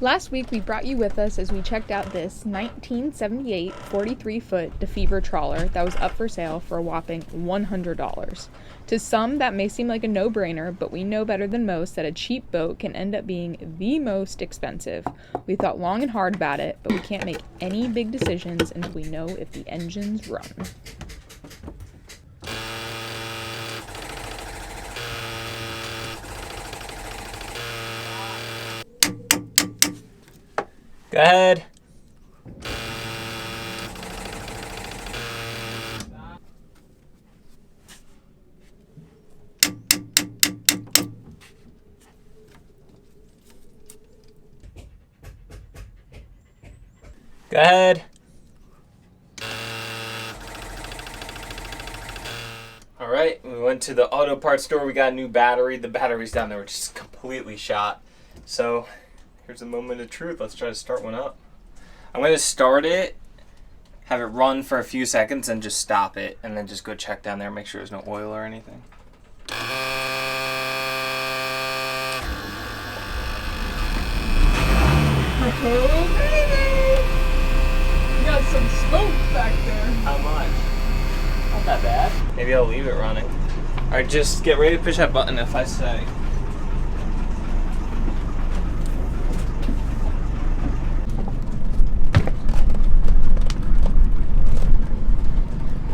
Last week we brought you with us as we checked out this 1978 43-foot DeFever Trawler that was up for sale for a whopping $100. To some that may seem like a no-brainer, but we know better than most that a cheap boat can end up being the most expensive. We thought long and hard about it, but we can't make any big decisions until we know if the engines run. Go ahead. Go ahead. All right, we went to the auto parts store. We got a new battery. The batteries down there were just completely shot. So here's a moment of truth. Let's try to start one up. I'm going to start it, have it run for a few seconds, and just stop it, and then just go check down there and make sure there's no oil or anything. Oh, baby! You got some smoke back there. How much? Not that bad. Maybe I'll leave it running. All right, just get ready to push that button if I say.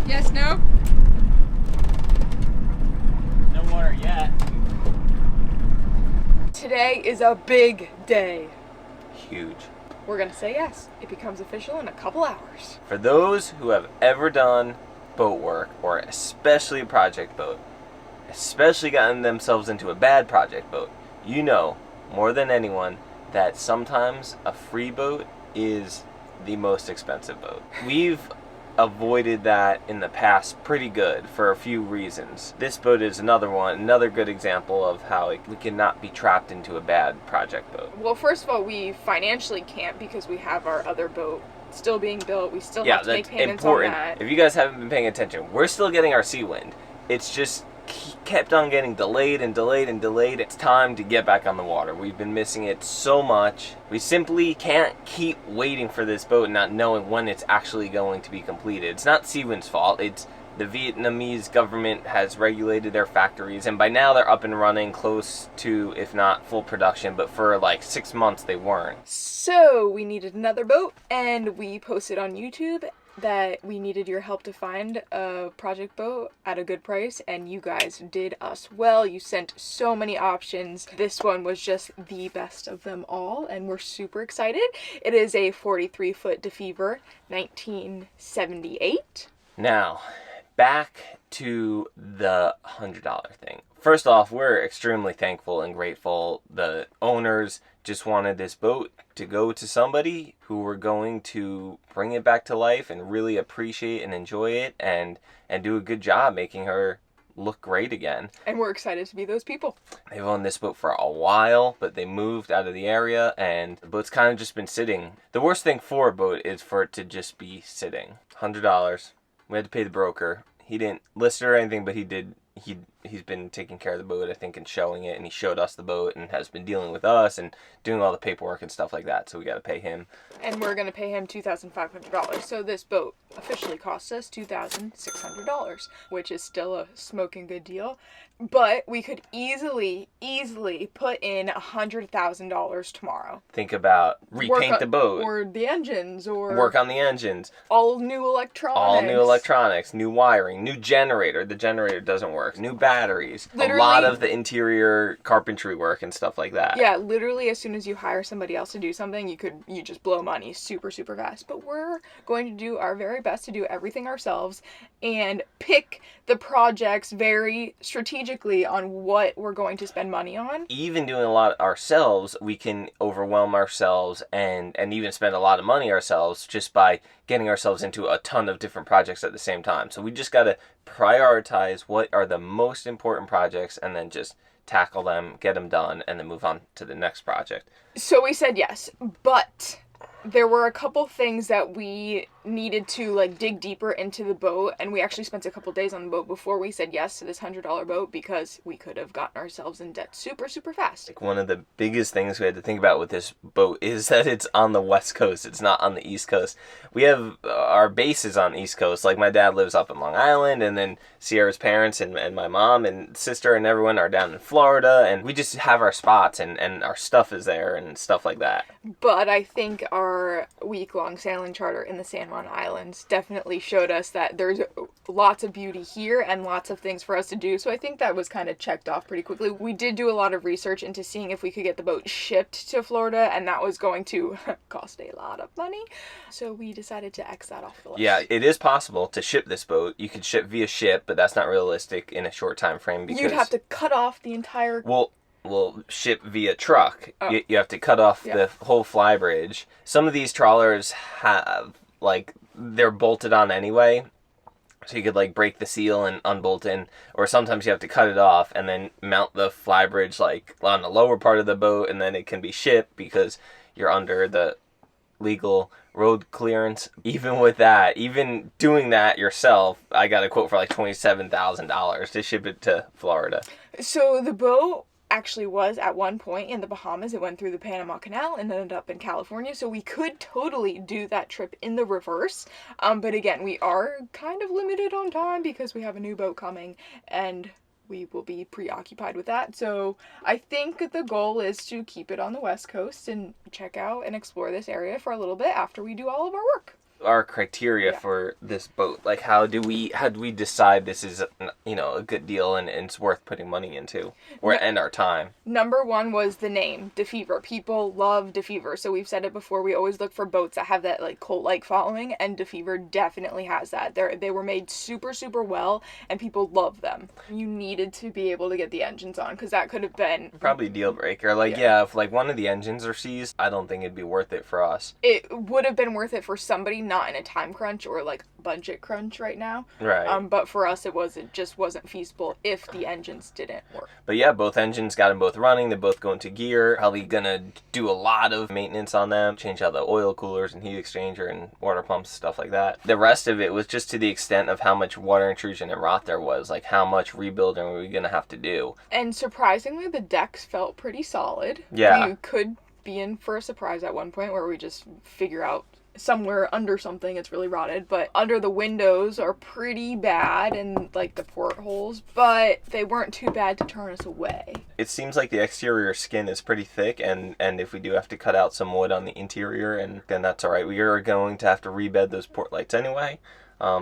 Yes, no? No water yet. Today is a big day. Huge. We're gonna say yes. It becomes official in a couple hours. For those who have ever done boat work, or especially a project boat, especially gotten themselves into a bad project boat, you know more than anyone that sometimes a free boat is the most expensive boat. We've avoided that in the past pretty good for a few reasons. This boat is another good example of how we cannot be trapped into a bad project boat. Well, first of all, we financially can't because we have our other boat still being built. We still have to make payments important. on that. If you guys haven't been paying attention, we're still getting our sea wind. It's just kept on getting delayed and delayed and delayed. It's time to get back on the water. We've been missing it so much. We simply can't keep waiting for this boat and not knowing when it's actually going to be completed. It's not Seawind's fault. It's the Vietnamese government has regulated their factories, and by now they're up and running close to, if not full production, but for like 6 months they weren't. So we needed another boat, and we posted on YouTube that we needed your help to find a project boat at a good price, and you guys did us well. You sent so many options. This one was just the best of them all, and we're super excited. It is a 43-foot DeFever 1978. Now, back to the $100 thing. First off, we're extremely thankful and grateful. The owners just wanted this boat to go to somebody who were going to bring it back to life and really appreciate and enjoy it and do a good job making her look great again. And we're excited to be those people. They've owned this boat for a while, but they moved out of the area and the boat's kind of just been sitting. The worst thing for a boat is for it to just be sitting. $100. We had to pay the broker. He didn't list it or anything, but he did. He's been taking care of the boat, I think, and showing it, and he showed us the boat and has been dealing with us and doing all the paperwork and stuff like that, so we got to pay him. And we're going to pay him $2,500. So this boat officially costs us $2,600, which is still a smoking good deal. But we could easily put in $100,000 tomorrow. Think about repaint the boat. Or the engines, or work on the engines. All new electronics. All new electronics, new wiring, new generator. The generator doesn't work. New batteries. Literally, a lot of the interior carpentry work and stuff like that. Yeah, literally as soon as you hire somebody else to do something, you just blow money super fast. But we're going to do our very best to do everything ourselves and pick the projects very strategically on what we're going to spend money on. Even doing a lot ourselves, we can overwhelm ourselves and even spend a lot of money ourselves just by getting ourselves into a ton of different projects at the same time. So we just got to prioritize what are the most important projects and then just tackle them, get them done, and then move on to the next project. So we said yes, but there were a couple things that we needed to like dig deeper into the boat, and we actually spent a couple days on the boat before we said yes to this $100 boat, because we could have gotten ourselves in debt super fast. Like, one of the biggest things we had to think about with this boat is that it's on the West Coast. It's not on the East Coast. We have our base is on the East Coast. Like, my dad lives up in Long Island, and then Sierra's parents and my mom and sister and everyone are down in Florida, and we just have our spots, and our stuff is there and stuff like that. But I think our week-long sailing charter in the San Juan Islands definitely showed us that there's lots of beauty here and lots of things for us to do. So I think that was kind of checked off pretty quickly. We did do a lot of research into seeing if we could get the boat shipped to Florida, and that was going to cost a lot of money. So we decided to X that off the list. Yeah, it is possible to ship this boat. You could ship via ship, but that's not realistic in a short time frame because you'd have to cut off the entire... We'll ship via truck. Oh. You have to cut off the whole fly bridge. Some of these trawlers have, like, they're bolted on anyway, so you could, like, break the seal and unbolt it, or sometimes you have to cut it off and then mount the fly bridge, like, on the lower part of the boat, and then it can be shipped because you're under the legal road clearance. Even with that, even doing that yourself, I got a quote for, like, $27,000 to ship it to Florida. So the boat actually was at one point in the Bahamas. It went through the Panama Canal and ended up in California, so we could totally do that trip in the reverse. But again, we are kind of limited on time because we have a new boat coming and we will be preoccupied with that. So I think the goal is to keep it on the West Coast and check out and explore this area for a little bit after we do all of our work. Our criteria for this boat, like how do we decide this is a good deal and it's worth putting money into and our time? Number one was the name, DeFever. People love DeFever, so we've said it before, we always look for boats that have that like cult-like following, and DeFever definitely has that. They were made super well and people love them. You needed to be able to get the engines on, because that could have been probably a deal breaker. Like if like one of the engines are seized, I don't think it'd be worth it for us. It would have been worth it for somebody not in a time crunch or like budget crunch right now. Right. But for us, it wasn't feasible if the engines didn't work. But yeah, both engines got them both running. They're both going to gear. Probably gonna do a lot of maintenance on them. Change out the oil coolers and heat exchanger and water pumps, stuff like that. The rest of it was just to the extent of how much water intrusion and rot there was. Like how much rebuilding were we gonna have to do. And surprisingly, the decks felt pretty solid. Yeah. You could be in for a surprise at one point where we just figure out somewhere under something it's really rotted, but under the windows are pretty bad and like the portholes, but they weren't too bad to turn us away. It seems like the exterior skin is pretty thick, and if we do have to cut out some wood on the interior, and then that's all right. We are going to have to rebed those port lights anyway.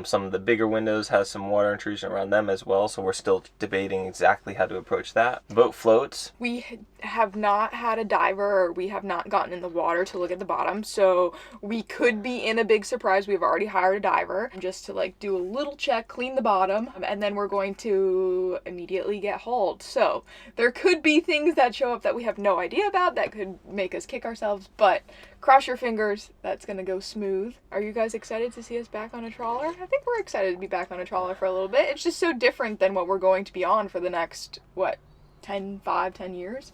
Some of the bigger windows has some water intrusion around them as well, so we're still debating exactly how to approach that. Boat floats. We have not had a diver, or we have not gotten in the water to look at the bottom, so we could be in a big surprise. We've already hired a diver just to like do a little check, clean the bottom, and then we're going to immediately get hauled. So there could be things that show up that we have no idea about that could make us kick ourselves, but cross your fingers, that's gonna go smooth. Are you guys excited to see us back on a trawler? I think we're excited to be back on a trawler for a little bit. It's just so different than what we're going to be on for the next, 10 years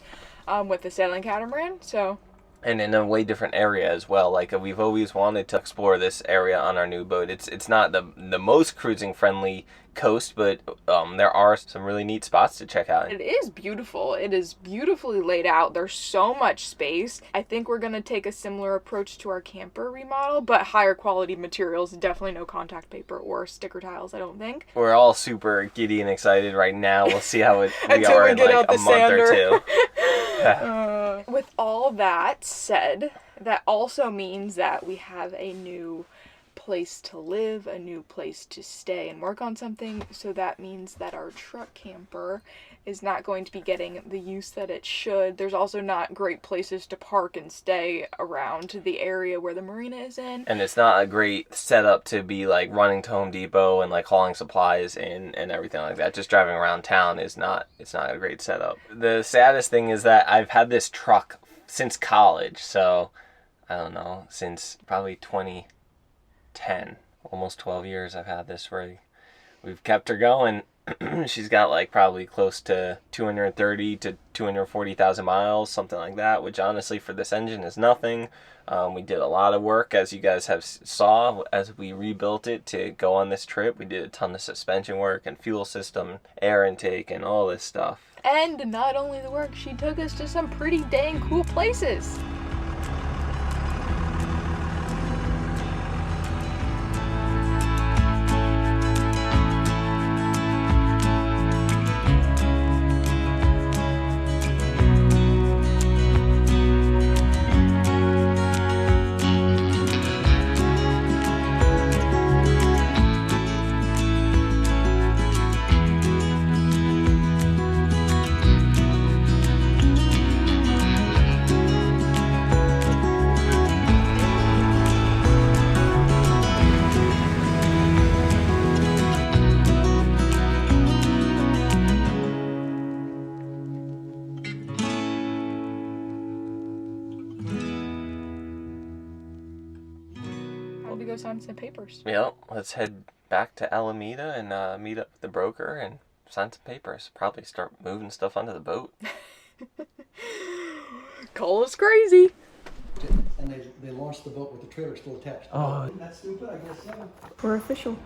with the sailing catamaran. So, and in a way different area as well. Like we've always wanted to explore this area on our new boat. It's not the most cruising friendly coast, but there are some really neat spots to check out. It is beautiful. It is beautifully laid out. There's so much space. I think we're gonna take a similar approach to our camper remodel, but higher quality materials. Definitely no contact paper or sticker tiles, I don't think. We're all super giddy and excited right now. We'll see how we Until are we in get like out a the month sander. or two. With all that said, that also means that we have a new place to live, a new place to stay and work on something. So that means that our truck camper is not going to be getting the use that it should. There's also not great places to park and stay around the area where the marina is in. And it's not a great setup to be like running to Home Depot and like hauling supplies in and everything like that. Just driving around town it's not a great setup. The saddest thing is that I've had this truck since college, so I don't know, since probably 2010, almost 12 years I've had this rig. We've kept her going, She's got like probably close to 230 to 240,000 miles, something like that, which honestly for this engine is nothing. We did a lot of work, as you guys have saw, as we rebuilt it to go on this trip. We did a ton of suspension work and fuel system, air intake, and all this stuff. And not only the work, she took us to some pretty dang cool places. Time to go sign some papers. Yep, let's head back to Alameda and meet up with the broker and sign some papers. Probably start moving stuff onto the boat. Call us crazy. And they launched the boat with the trailer still attached. Oh. Isn't that stupid? I guess so. We're official.